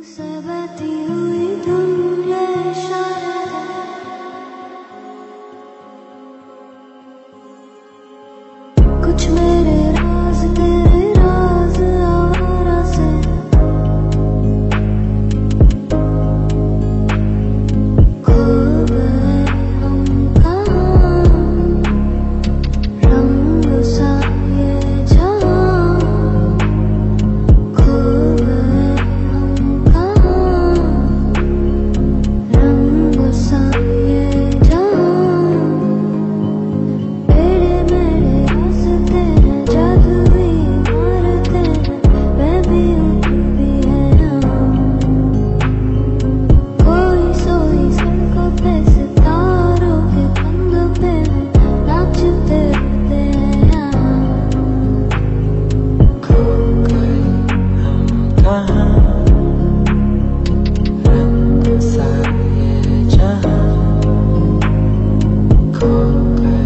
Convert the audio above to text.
से बहती हुई धुन ये शायद कुछ मेरे राज तेरे राज आवारा से खो गए हम कहाँ रंग सा ये जहाँ खो गए हम कहाँ रंग सा ये जहाँ टेढ़े मेढ़े रास्ते हैं जादुई इमारतें हैं मैं भी हूँ तू भी है यहाँ कोई सोई सड़कों पे सितारों के कंधों पे हम नाचते रहते हैं यहाँ खो गए हम कहाँ रंग सा ये जहाँ खो गए